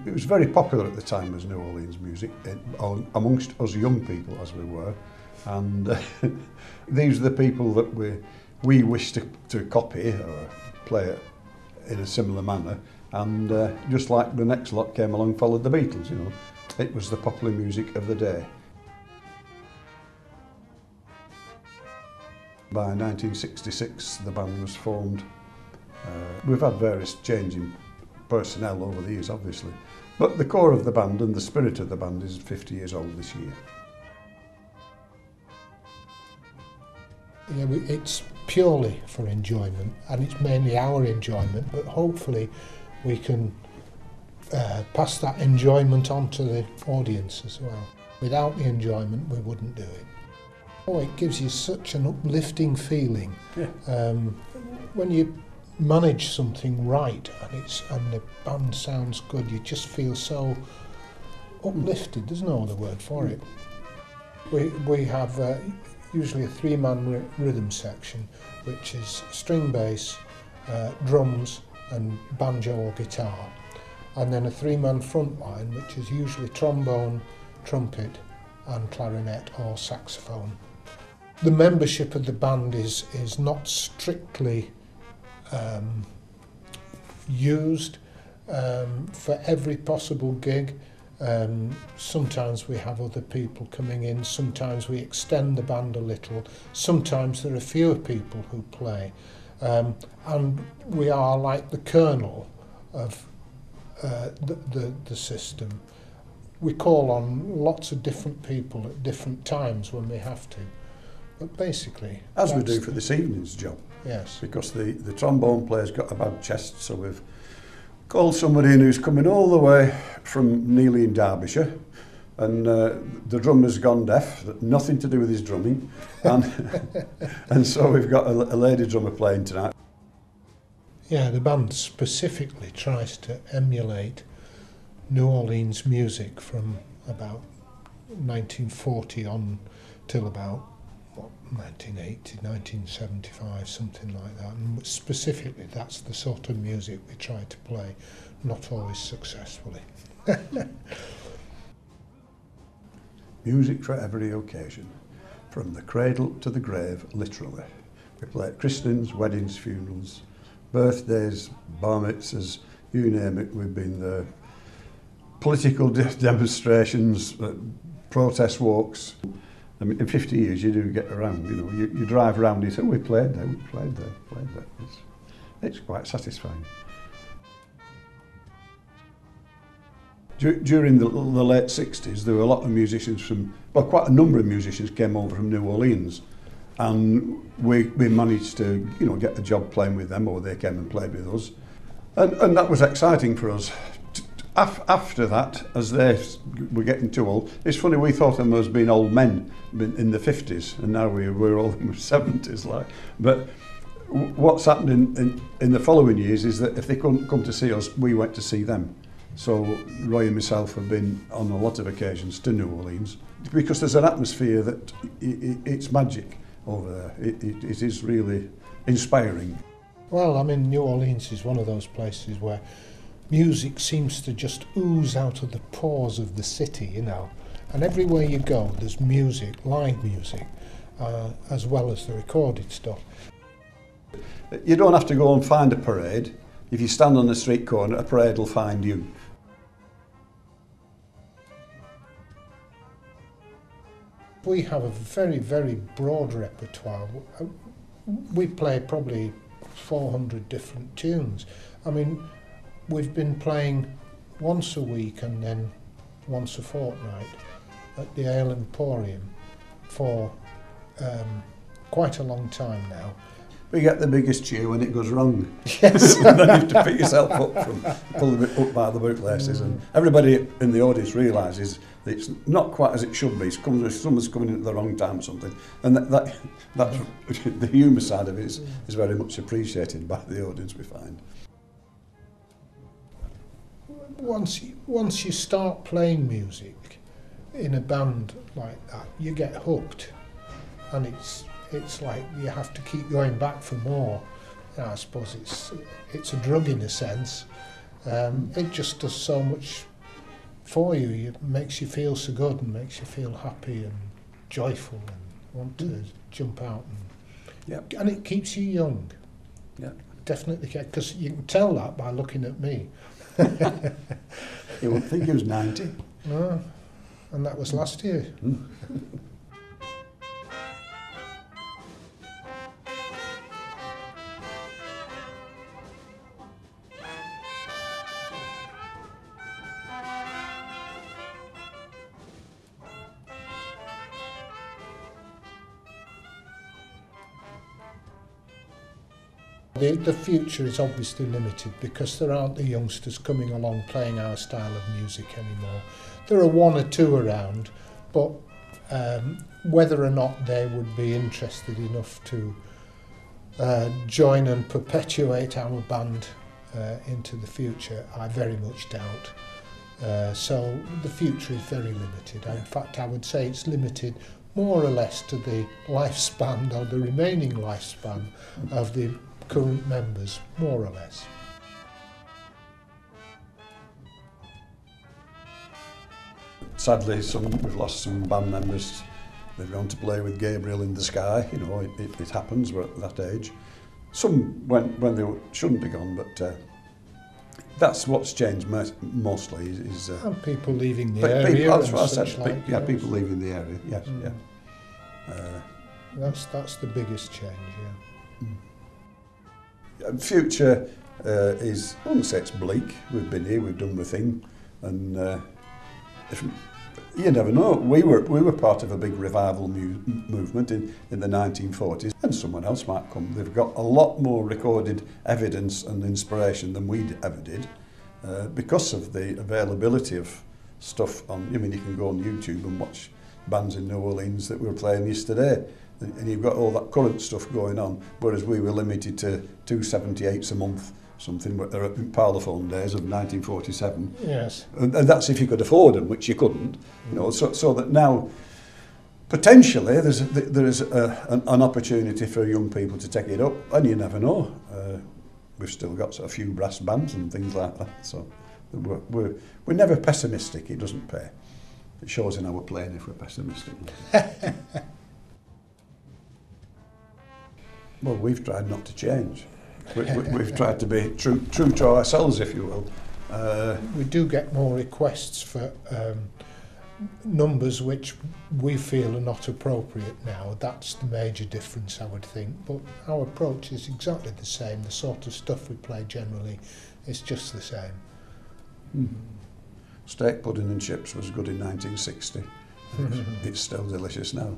it was very popular at the time as New Orleans music, amongst us young people as we were, and these are the people that we wish to copy or play it in a similar manner, and just like the next lot came along, followed the Beatles, you know. It was the popular music of the day. By 1966 the band was formed. We've had various changing personnel over the years, obviously, but the core of the band and the spirit of the band is 50 years old this year. Yeah, it's purely for enjoyment, and it's mainly our enjoyment, but hopefully we can pass that enjoyment on to the audience as well. Without the enjoyment we wouldn't do it. Oh, it gives you such an uplifting feeling. Yeah. When you manage something right and the band sounds good, you just feel so uplifted. There's no other word for it. We have usually a three-man rhythm section, which is string bass, drums and banjo or guitar, and then a three-man front line, which is usually trombone, trumpet and clarinet or saxophone. The membership of the band is not strictly used for every possible gig. Sometimes we have other people coming in, sometimes we extend the band a little, sometimes there are fewer people who play, and we are like the kernel of the system. We call on lots of different people at different times when we have to, but basically... As we do for this evening's job. Yes. Because the trombone player's got a bad chest, so we've called somebody in who's coming all the way from Neely in Derbyshire, and the drummer's gone deaf, nothing to do with his drumming, and so we've got a lady drummer playing tonight. Yeah, the band specifically tries to emulate New Orleans music from about 1940 on till about 1980, 1975, something like that. And specifically, that's the sort of music we try to play, not always successfully. Music for every occasion, from the cradle to the grave, literally. We play at christenings, weddings, funerals, birthdays, bar mitzvahs, you name it, we've been there. Political demonstrations, protest walks. I mean, in 50 years you do get around, you know, you drive around and you say, oh, we played there, we played there, played there. It's quite satisfying. During the late 60s, there were a lot of musicians from, well, quite a number of musicians came over from New Orleans, and we managed to, you know, get a job playing with them, or they came and played with us. And that was exciting for us. After that, as they were getting too old, it's funny, we thought of them as being old men in the 50s, and now we're all in the 70s. Like. But what's happened in the following years is that if they couldn't come to see us, we went to see them. So Roy and myself have been on a lot of occasions to New Orleans, because there's an atmosphere that it's magic over there. It is really inspiring. Well, I mean, New Orleans is one of those places where music seems to just ooze out of the pores of the city, you know. And everywhere you go, there's music, live music, as well as the recorded stuff. You don't have to go and find a parade. If you stand on the street corner, a parade will find you. We have a very, very broad repertoire. We play probably 400 different tunes. I mean, we've been playing once a week and then once a fortnight at the Ale Emporium for quite a long time now. We get the biggest cheer when it goes wrong. Yes. And then you have to pick yourself up pull it up by the bootlaces, and everybody in the audience realises that it's not quite as it should be. Someone's coming in at the wrong time or something, and that's the humour side of it is very much appreciated by the audience, we find. Once you start playing music in a band like that, you get hooked, and it's like you have to keep going back for more. I suppose it's a drug in a sense. It just does so much for you. It makes you feel so good and makes you feel happy and joyful and want to jump out. And it keeps you young. Yeah. Definitely, because you can tell that by looking at me. You would think he was 90. No, and that was last year. The future is obviously limited because there aren't the youngsters coming along playing our style of music anymore. There are one or two around, but whether or not they would be interested enough to join and perpetuate our band into the future, I very much doubt. So the future is very limited. In fact, I would say it's limited more or less to the lifespan or the remaining lifespan of the current members, more or less. Sadly, we've lost some band members. They've gone to play with Gabriel in the Sky. You know, it happens. We're at that age. Some went when they shouldn't be gone, but that's what's changed mostly. Is and people leaving the area. That's what I said. People leaving the area. Yes, That's the biggest change. Future is, I wouldn't say it's bleak. We've been here, we've done the thing, and you never know. We were part of a big revival movement in the 1940s, and someone else might come. They've got a lot more recorded evidence and inspiration than we ever did, because of the availability of stuff on. I mean, you can go on YouTube and watch bands in New Orleans that we were playing yesterday. And you've got all that current stuff going on, whereas we were limited to 278s a month, something in Parlophone days of 1947. Yes. And that's if you could afford them, which you couldn't. You know, so that now, potentially, there is an opportunity for young people to take it up, and you never know. We've still got a few brass bands and things like that, so we're never pessimistic. It doesn't pay. It shows in our playing if we're pessimistic. Well, we've tried not to change. We've tried to be true to ourselves, if you will. We do get more requests for numbers which we feel are not appropriate now. That's the major difference, I would think. But our approach is exactly the same. The sort of stuff we play generally is just the same. Mm-hmm. Steak, pudding and chips was good in 1960. It's still delicious now.